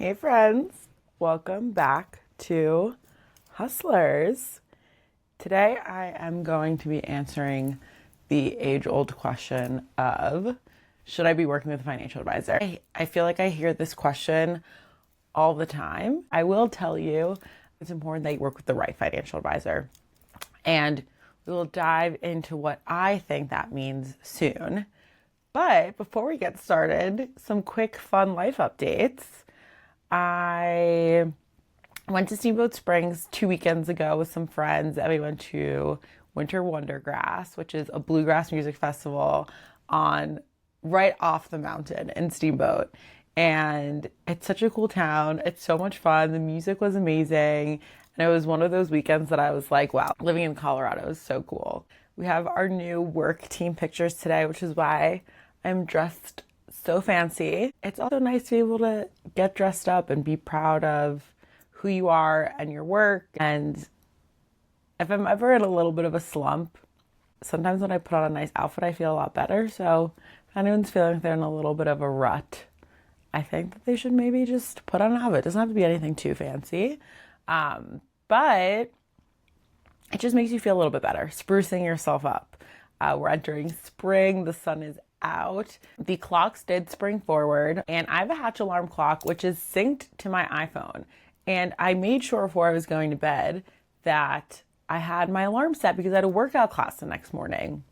Hey friends, welcome back to Hustlers. Today I am going to be answering the age-old question of, should I be working with a financial advisor? I feel like I hear this question all the time. I will tell you it's important that you work with the right financial advisor. And we will dive into what I think that means soon. But before we get started, some quick fun life updates. I went to Steamboat Springs 2 weekends ago with some friends, and we went to Winter Wondergrass, which is a bluegrass music festival on right off the mountain in Steamboat. And it's such a cool town. It's so much fun. The music was amazing. And it was one of those weekends that I was like, wow, living in Colorado is so cool. We have our new work team pictures today, which is why I'm dressed so fancy. It's also nice to be able to get dressed up and be proud of who you are and your work. And if I'm ever in a little bit of a slump, sometimes when I put on a nice outfit, I feel a lot better. So if anyone's feeling like they're in a little bit of a rut, I think that they should maybe just put on an outfit. It doesn't have to be anything too fancy. But it just makes you feel a little bit better, sprucing yourself up. We're entering spring. The sun is out. The clocks did spring forward, and I have a Hatch alarm clock, which is synced to my iPhone. And I made sure before I was going to bed that I had my alarm set because I had a workout class the next morning.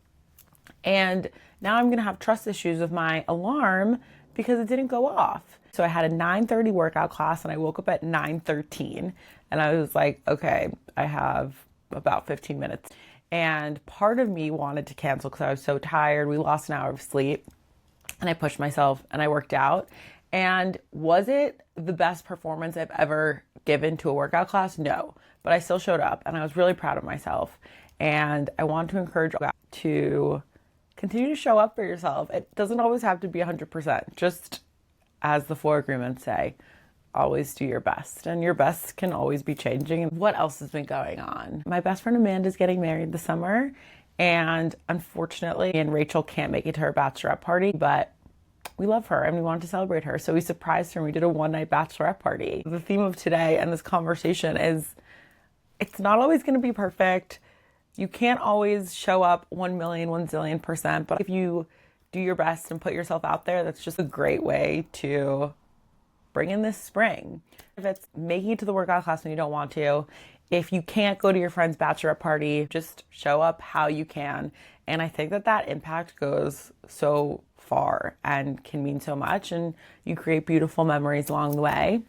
And now I'm going to have trust issues with my alarm because it didn't go off. So I had a 9:30 workout class and I woke up at 9:13 and I was like, okay, I have about 15 minutes. And part of me wanted to cancel because I was so tired. We lost an hour of sleep and I pushed myself and I worked out. And was it the best performance I've ever given to a workout class? No, but I still showed up and I was really proud of myself. And I want to encourage you to continue to show up for yourself. It doesn't always have to be 100%. Just as the 4 agreements say, always do your best, and your best can always be changing. What else has been going on? My best friend Amanda's getting married this summer, and unfortunately, me and Rachel can't make it to her bachelorette party, but we love her and we wanted to celebrate her. So we surprised her and we did a one-night bachelorette party. The theme of today and this conversation is, it's not always going to be perfect. You can't always show up 1,000,000, 1,000,000%, but if you do your best and put yourself out there, that's just a great way to bring in this spring. If it's making it to the workout class when you don't want to, if you can't go to your friend's bachelorette party, just show up how you can. And I think that that impact goes so far and can mean so much, and you create beautiful memories along the way.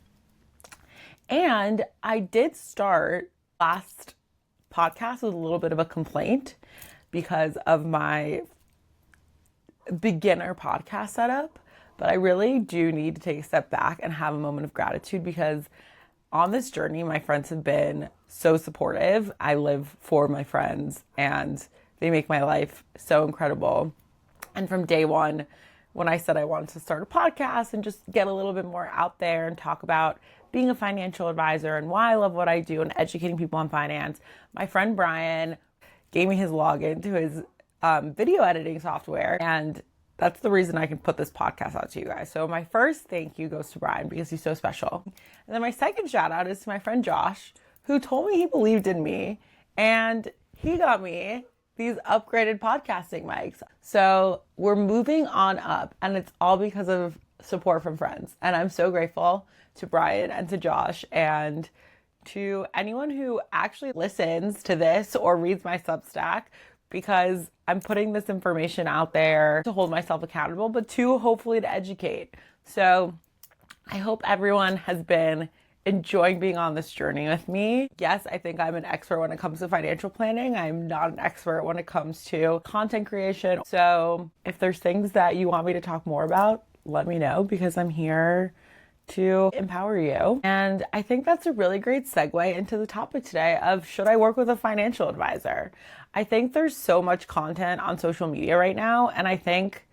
And I did start last podcast with a little bit of a complaint because of my beginner podcast setup. But I really do need to take a step back and have a moment of gratitude because on this journey, my friends have been so supportive. I live for my friends and they make my life so incredible. And from day one, when I said I wanted to start a podcast and just get a little bit more out there and talk about being a financial advisor and why I love what I do and educating people on finance, my friend Brian gave me his login to his video editing software, and that's the reason I can put this podcast out to you guys. So my first thank you goes to Brian because he's so special. And then my second shout out is to my friend Josh, who told me he believed in me and he got me these upgraded podcasting mics. So we're moving on up, and it's all because of support from friends. And I'm so grateful to Brian and to Josh and to anyone who actually listens to this or reads my Substack, because I'm putting this information out there to hold myself accountable, but to hopefully to educate. So I hope everyone has been enjoying being on this journey with me. Yes, I think I'm an expert when it comes to financial planning. I'm not an expert when it comes to content creation. So if there's things that you want me to talk more about, let me know because I'm here to empower you. And I think that's a really great segue into the topic today of, should I work with a financial advisor? I think there's so much content on social media right now. And I think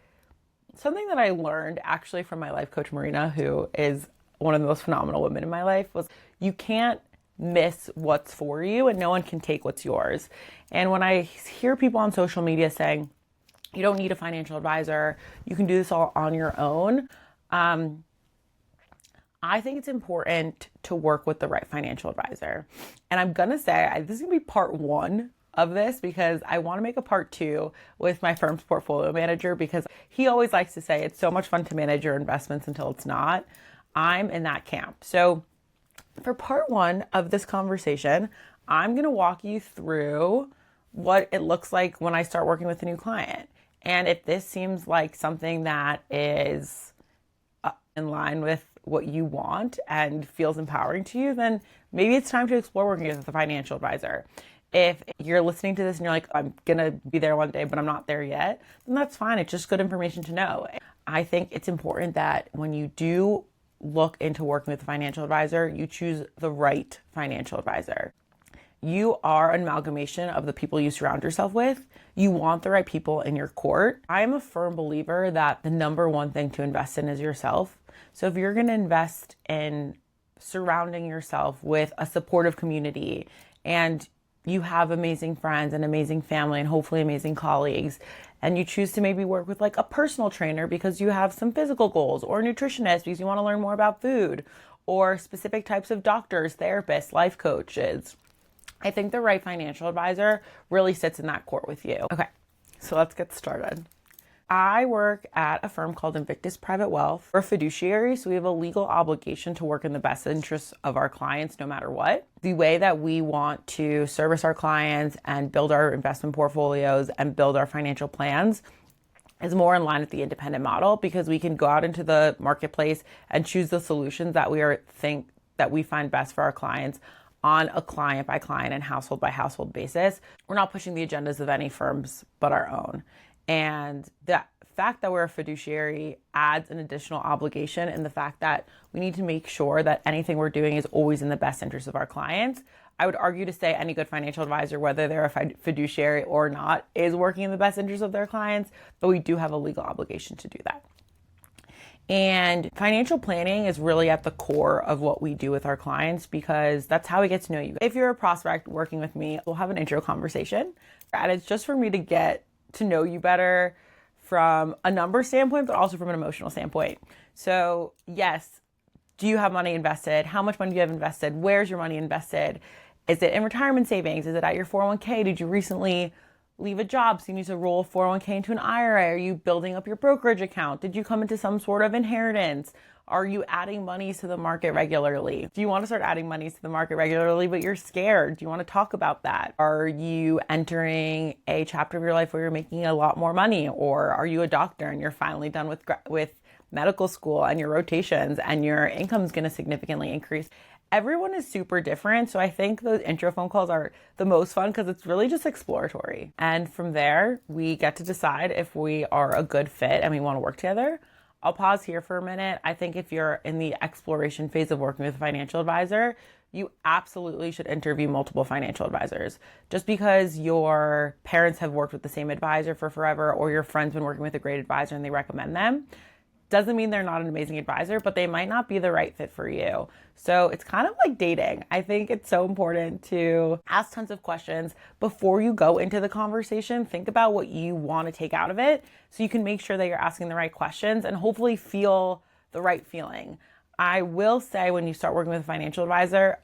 something that I learned actually from my life coach, Marina, who is one of the most phenomenal women in my life, was you can't miss what's for you and no one can take what's yours. And when I hear people on social media saying, you don't need a financial advisor, you can do this all on your own, I think it's important to work with the right financial advisor. And I'm going to say this is going to be part one of this because I want to make a part two with my firm's portfolio manager because he always likes to say it's so much fun to manage your investments until it's not. I'm in that camp. So for part one of this conversation, I'm going to walk you through what it looks like when I start working with a new client. And if this seems like something that is in line with what you want and feels empowering to you, then maybe it's time to explore working with a financial advisor. If you're listening to this and you're like, I'm going to be there one day, but I'm not there yet, then that's fine. It's just good information to know. I think it's important that when you do look into working with a financial advisor, you choose the right financial advisor. You are an amalgamation of the people you surround yourself with. You want the right people in your court. I am a firm believer that the number one thing to invest in is yourself. So if you're going to invest in surrounding yourself with a supportive community and you have amazing friends and amazing family and hopefully amazing colleagues, and you choose to maybe work with like a personal trainer because you have some physical goals, or a nutritionist because you want to learn more about food, or specific types of doctors, therapists, life coaches, I think the right financial advisor really sits in that court with you. Okay, so let's get started. I work at a firm called Invictus Private Wealth. We're a fiduciary, so we have a legal obligation to work in the best interests of our clients no matter what. The way that we want to service our clients and build our investment portfolios and build our financial plans is more in line with the independent model because we can go out into the marketplace and choose the solutions that we find best for our clients on a client by client and household by household basis. We're not pushing the agendas of any firms but our own. And the fact that we're a fiduciary adds an additional obligation in the fact that we need to make sure that anything we're doing is always in the best interest of our clients. I would argue to say any good financial advisor, whether they're a fiduciary or not, is working in the best interest of their clients, but we do have a legal obligation to do that. And financial planning is really at the core of what we do with our clients because that's how we get to know you. If you're a prospect working with me, we'll have an intro conversation. And it's just for me to get to know you better from a number standpoint, but also from an emotional standpoint. So yes, do you have money invested? How much money do you have invested? Where's your money invested? Is it in retirement savings? Is it at your 401k? Did you recently leave a job so you need to roll 401k into an IRA? Are you building up your brokerage account? Did you come into some sort of inheritance? Are you adding monies to the market regularly? Do you want to start adding monies to the market regularly, but you're scared? Do you want to talk about that? Are you entering a chapter of your life where you're making a lot more money? Or are you a doctor and you're finally done with medical school and your rotations and your income is going to significantly increase? Everyone is super different. So I think those intro phone calls are the most fun because it's really just exploratory. And from there, we get to decide if we are a good fit and we want to work together. I'll pause here for a minute. I think if you're in the exploration phase of working with a financial advisor, you absolutely should interview multiple financial advisors. Just because your parents have worked with the same advisor for forever or your friend's been working with a great advisor and they recommend them, doesn't mean they're not an amazing advisor, but they might not be the right fit for you. So it's kind of like dating. I think it's so important to ask tons of questions before you go into the conversation. Think about what you want to take out of it so you can make sure that you're asking the right questions and hopefully feel the right feeling. I will say when you start working with a financial advisor,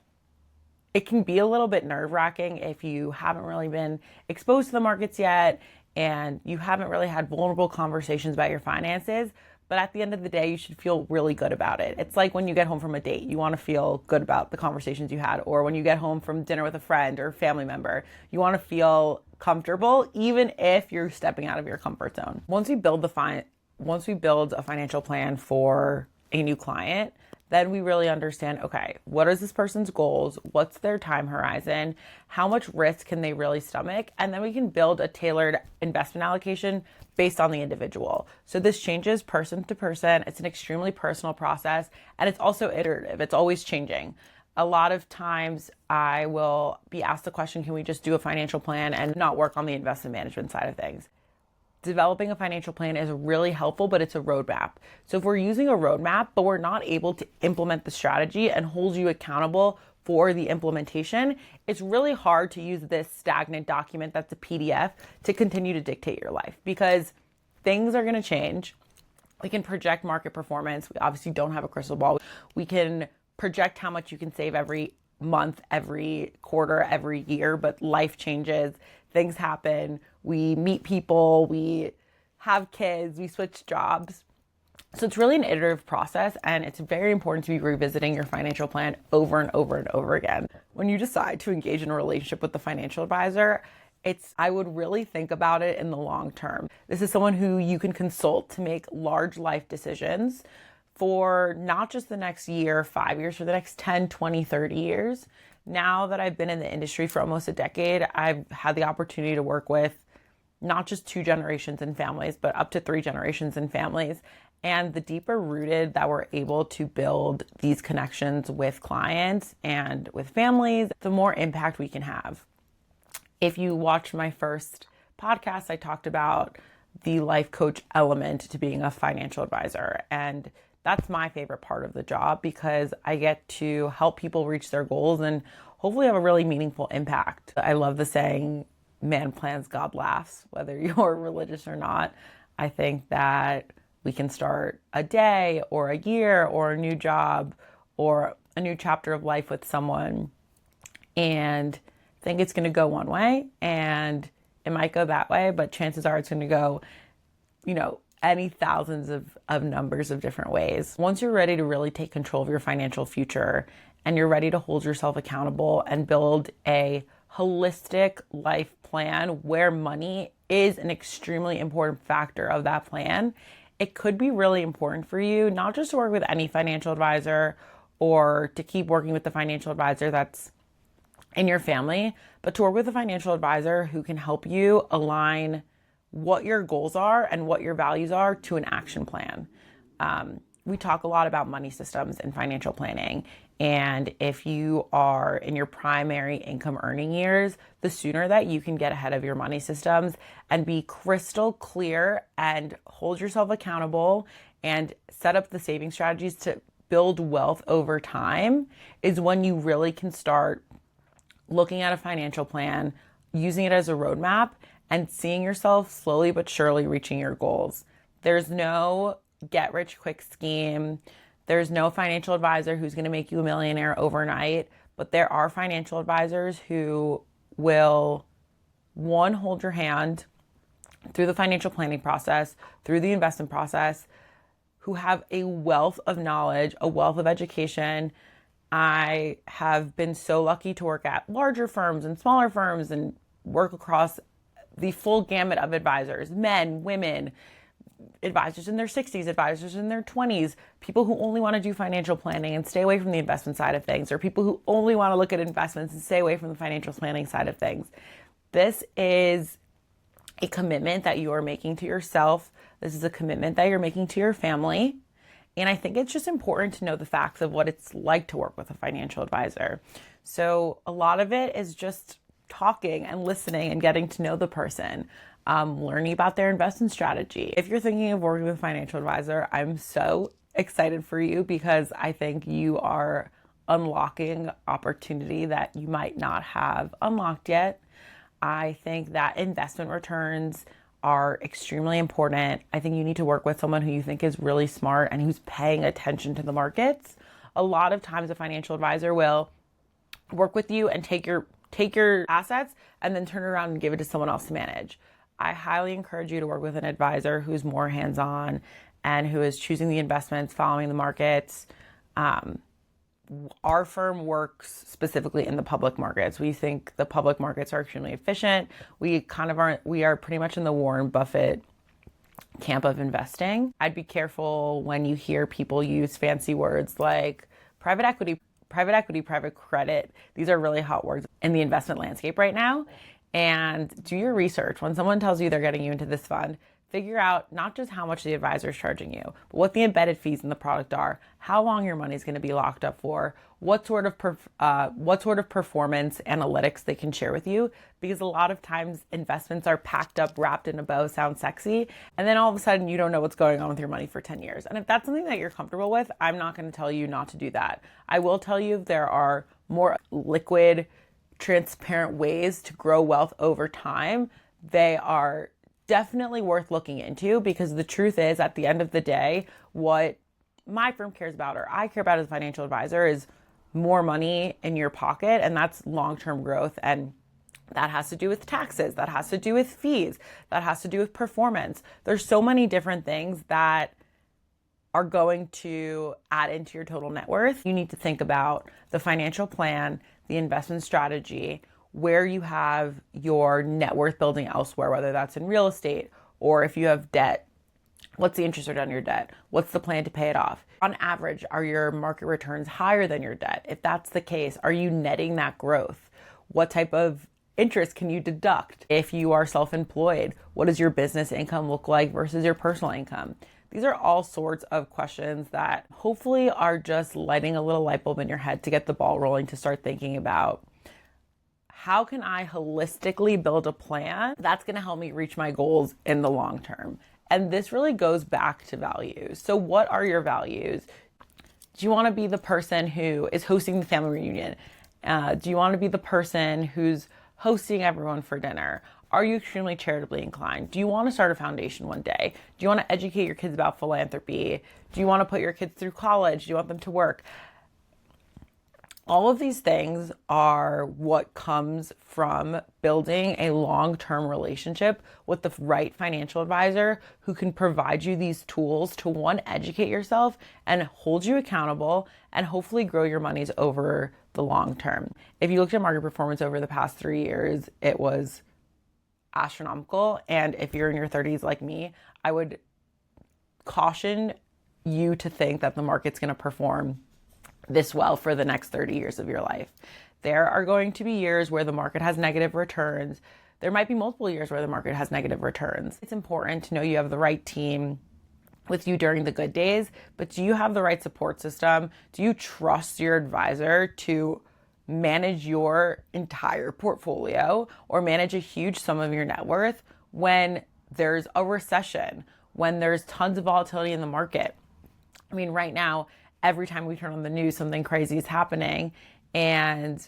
it can be a little bit nerve-wracking if you haven't really been exposed to the markets yet and you haven't really had vulnerable conversations about your finances. But at the end of the day, you should feel really good about it. It's like when you get home from a date, you want to feel good about the conversations you had. Or when you get home from dinner with a friend or family member, you want to feel comfortable, even if you're stepping out of your comfort zone. Once we build a financial plan for a new client, then we really understand, okay, what is this person's goals? What's their time horizon? How much risk can they really stomach? And then we can build a tailored investment allocation based on the individual. So this changes person to person. It's an extremely personal process, and it's also iterative. It's always changing. A lot of times I will be asked the question, can we just do a financial plan and not work on the investment management side of things? Developing a financial plan is really helpful, but it's a roadmap. So if we're using a roadmap, but we're not able to implement the strategy and hold you accountable for the implementation, it's really hard to use this stagnant document that's a PDF to continue to dictate your life because things are going to change. We can project market performance. We obviously don't have a crystal ball. We can project how much you can save every month, every quarter, every year, but life changes, things happen. We meet people, we have kids, we switch jobs. So it's really an iterative process, and it's very important to be revisiting your financial plan over and over and over again. When you decide to engage in a relationship with the financial advisor, I would really think about it in the long term. This is someone who you can consult to make large life decisions for not just the next year, 5 years, for the next 10, 20, 30 years. Now that I've been in the industry for almost a decade, I've had the opportunity to work with not just 2 generations in families, but up to 3 generations in families. And the deeper rooted that we're able to build these connections with clients and with families, the more impact we can have. If you watch my first podcast, I talked about the life coach element to being a financial advisor. And that's my favorite part of the job, because I get to help people reach their goals and hopefully have a really meaningful impact. I love the saying, man plans, God laughs, whether you're religious or not. I think that we can start a day or a year or a new job or a new chapter of life with someone and think it's going to go one way, and it might go that way, but chances are it's going to go, any thousands of numbers of different ways. Once you're ready to really take control of your financial future and you're ready to hold yourself accountable and build a holistic life plan where money is an extremely important factor of that plan, it could be really important for you not just to work with any financial advisor or to keep working with the financial advisor that's in your family, but to work with a financial advisor who can help you align what your goals are and what your values are to an action plan. We talk a lot about money systems and financial planning. And if you are in your primary income earning years, the sooner that you can get ahead of your money systems and be crystal clear and hold yourself accountable and set up the saving strategies to build wealth over time is when you really can start looking at a financial plan, using it as a roadmap, and seeing yourself slowly but surely reaching your goals. There's no get rich quick scheme. There's no financial advisor who's going to make you a millionaire overnight, but there are financial advisors who will, one, hold your hand through the financial planning process, through the investment process, who have a wealth of knowledge, a wealth of education. I have been so lucky to work at larger firms and smaller firms and work across the full gamut of advisors, men, women, advisors in their 60s, advisors in their 20s, people who only want to do financial planning and stay away from the investment side of things, or people who only want to look at investments and stay away from the financial planning side of things. This is a commitment that you are making to yourself. This is a commitment that you're making to your family. And I think it's just important to know the facts of what it's like to work with a financial advisor. So a lot of it is just talking and listening and getting to know the person, learning about their investment strategy. If you're thinking of working with a financial advisor, I'm so excited for you because I think you are unlocking opportunity that you might not have unlocked yet. I think that investment returns are extremely important. I think you need to work with someone who you think is really smart and who's paying attention to the markets. A lot of times a financial advisor will work with you and take your assets and then turn around and give it to someone else to manage. I highly encourage you to work with an advisor who's more hands-on and who is choosing the investments, following the markets. Our firm works specifically in the public markets. We think the public markets are extremely efficient. We are pretty much in the Warren Buffett camp of investing. I'd be careful when you hear people use fancy words like private equity, private credit. These are really hot words in the investment landscape right now. And do your research. When someone tells you they're getting you into this fund, figure out not just how much the advisor is charging you, but what the embedded fees in the product are, how long your money is going to be locked up for, what sort of performance analytics they can share with you. Because a lot of times investments are packed up, wrapped in a bow, sound sexy, and then all of a sudden you don't know what's going on with your money for 10 years. And if that's something that you're comfortable with, I'm not going to tell you not to do that. I will tell you there are more liquid, transparent ways to grow wealth over time. They are definitely worth looking into, because the truth is, at the end of the day, what my firm cares about, or I care about as a financial advisor, is more money in your pocket, and that's long-term growth. And that has to do with taxes, that has to do with fees, that has to do with performance. There's so many different things that are going to add into your total net worth. You need to think about the financial plan, the investment strategy, where you have your net worth building elsewhere, whether that's in real estate or if you have debt. What's the interest rate on your debt? What's the plan to pay it off? On average, are your market returns higher than your debt? If that's the case, are you netting that growth? What type of interest can you deduct? If you are self-employed, what does your business income look like versus your personal income? These are all sorts of questions that hopefully are just lighting a little light bulb in your head to get the ball rolling, to start thinking about, how can I holistically build a plan that's going to help me reach my goals in the long term? And this really goes back to values. So what are your values? Do you want to be the person who is hosting the family reunion? Do you want to be the person who's hosting everyone for dinner? Are you extremely charitably inclined? Do you want to start a foundation one day? Do you want to educate your kids about philanthropy? Do you want to put your kids through college? Do you want them to work? All of these things are what comes from building a long-term relationship with the right financial advisor who can provide you these tools to, one, educate yourself and hold you accountable, and hopefully grow your monies over the long term. If you looked at market performance over the past 3 years, it was astronomical. And if you're in your 30s like me, I would caution you to think that the market's going to perform this well for the next 30 years of your life. There are going to be years where the market has negative returns. There might be multiple years where the market has negative returns. It's important to know you have the right team with you during the good days, but do you have the right support system? Do you trust your advisor to manage your entire portfolio or manage a huge sum of your net worth when there's a recession, when there's tons of volatility in the market? I mean, right now, every time we turn on the news, something crazy is happening. And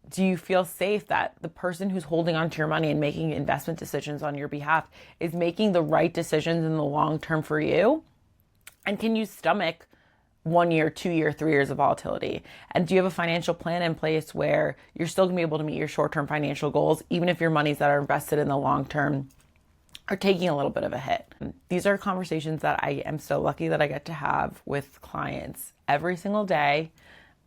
do you feel safe that the person who's holding onto your money and making investment decisions on your behalf is making the right decisions in the long term for you? And can you stomach 1 year, 2 year, 3 years of volatility? And do you have a financial plan in place where you're still gonna be able to meet your short-term financial goals, even if your monies that are invested in the long term are taking a little bit of a hit? These are conversations that I am so lucky that I get to have with clients every single day.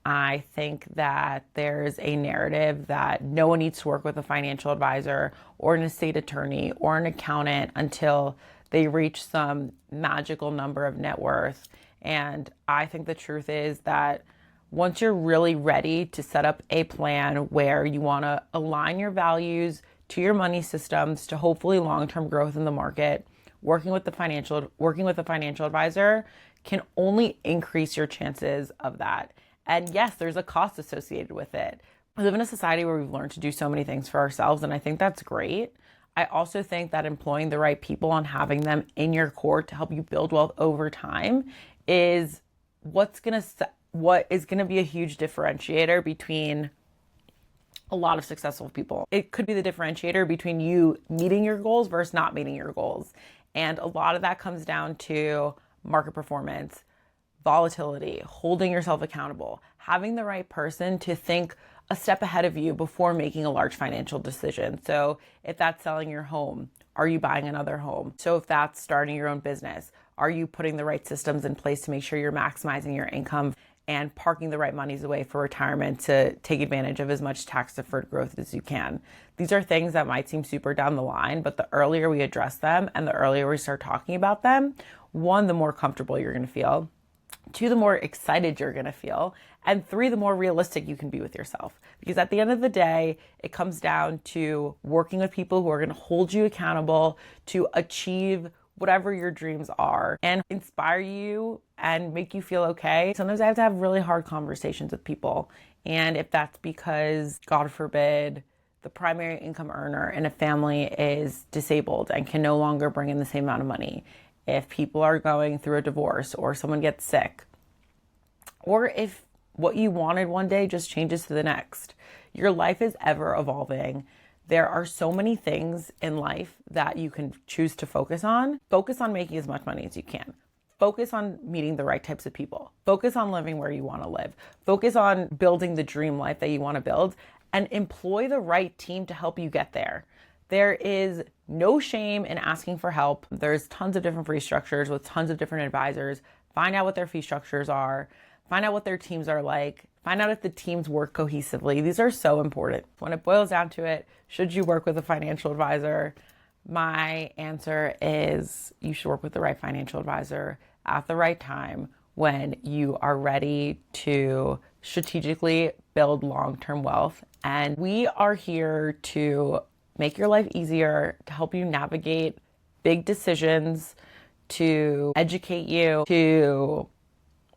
I think that there's a narrative that no one needs to work with a financial advisor or an estate attorney or an accountant until they reach some magical number of net worth. And I think the truth is that once you're really ready to set up a plan where you want to align your values to your money systems to hopefully long-term growth in the market, working with a financial advisor can only increase your chances of that. And yes, there's a cost associated with it. We live in a society where we've learned to do so many things for ourselves, and I think that's great. I also think that employing the right people and having them in your court to help you build wealth over time is what is going to be a huge differentiator between a lot of successful people. It could be the differentiator between you meeting your goals versus not meeting your goals. And a lot of that comes down to market performance, volatility, holding yourself accountable, having the right person to think a step ahead of you before making a large financial decision. So if that's selling your home, are you buying another home? So if that's starting your own business, are you putting the right systems in place to make sure you're maximizing your income and parking the right monies away for retirement to take advantage of as much tax-deferred growth as you can? These are things that might seem super down the line, but the earlier we address them and the earlier we start talking about them, one, the more comfortable you're going to feel. 2, the more excited you're going to feel. And 3, the more realistic you can be with yourself. Because at the end of the day, it comes down to working with people who are going to hold you accountable to achieve whatever your dreams are and inspire you and make you feel okay. Sometimes I have to have really hard conversations with people. And if that's because, God forbid, the primary income earner in a family is disabled and can no longer bring in the same amount of money, if people are going through a divorce or someone gets sick, or if what you wanted one day just changes to the next. Your life is ever evolving. There are so many things in life that you can choose to focus on. Focus on making as much money as you can. Focus on meeting the right types of people. Focus on living where you want to live. Focus on building the dream life that you want to build, and employ the right team to help you get there. There is no shame in asking for help. There's tons of different fee structures with tons of different advisors. Find out what their fee structures are. Find out what their teams are like. Find out if the teams work cohesively. These are so important. When it boils down to it, should you work with a financial advisor? My answer is you should work with the right financial advisor at the right time when you are ready to strategically build long-term wealth. And we are here to make your life easier, to help you navigate big decisions, to educate you, to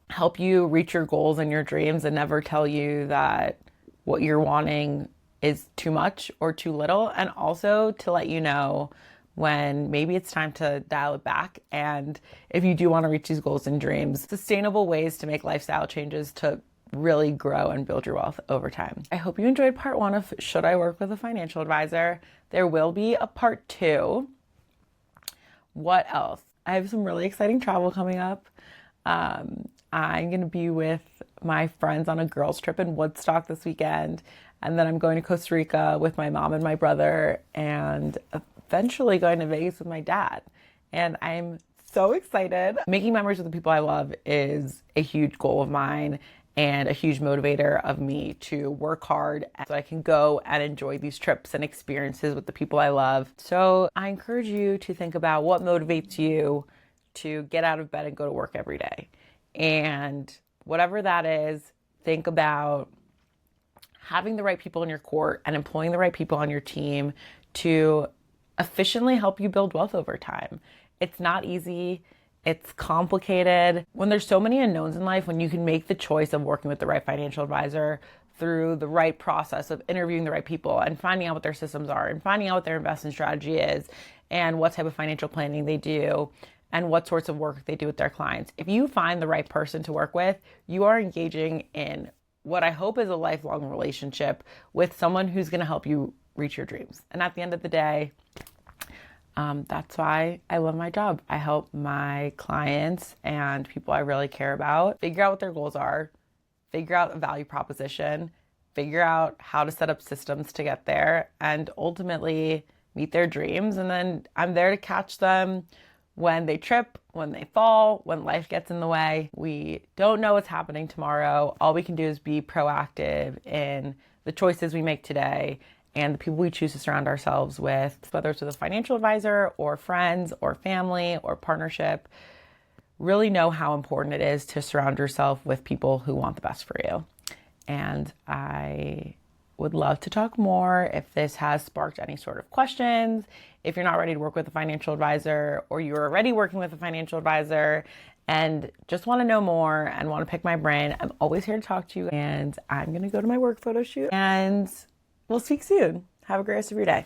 help you reach your goals and your dreams, and never tell you that what you're wanting is too much or too little. And also to let you know when maybe it's time to dial it back. And if you do want to reach these goals and dreams, sustainable ways to make lifestyle changes to really grow and build your wealth over time. I hope you enjoyed part 1 of Should I Work with a Financial Advisor? There will be a part 2. What else? I have some really exciting travel coming up. I'm going to be with my friends on a girls trip in Woodstock this weekend. And then I'm going to Costa Rica with my mom and my brother, and eventually going to Vegas with my dad. And I'm so excited. Making memories with the people I love is a huge goal of mine and a huge motivator of me to work hard so I can go and enjoy these trips and experiences with the people I love. So I encourage you to think about what motivates you to get out of bed and go to work every day. And whatever that is, think about having the right people in your court and employing the right people on your team to efficiently help you build wealth over time. It's not easy. It's complicated. When there's so many unknowns in life, when you can make the choice of working with the right financial advisor through the right process of interviewing the right people and finding out what their systems are and finding out what their investment strategy is and what type of financial planning they do and what sorts of work they do with their clients. If you find the right person to work with, you are engaging in what I hope is a lifelong relationship with someone who's going to help you reach your dreams. And at the end of the day, that's why I love my job. I help my clients and people I really care about figure out what their goals are, figure out a value proposition, figure out how to set up systems to get there, and ultimately meet their dreams. And then I'm there to catch them when they trip, when they fall, when life gets in the way. We don't know what's happening tomorrow. All we can do is be proactive in the choices we make today and the people we choose to surround ourselves with, whether it's with a financial advisor or friends or family or partnership. Really know how important it is to surround yourself with people who want the best for you. And I would love to talk more if this has sparked any sort of questions. If you're not ready to work with a financial advisor, or you're already working with a financial advisor and just want to know more and want to pick my brain, I'm always here to talk to you. And I'm going to go to my work photo shoot, and we'll speak soon. Have a great rest of your day.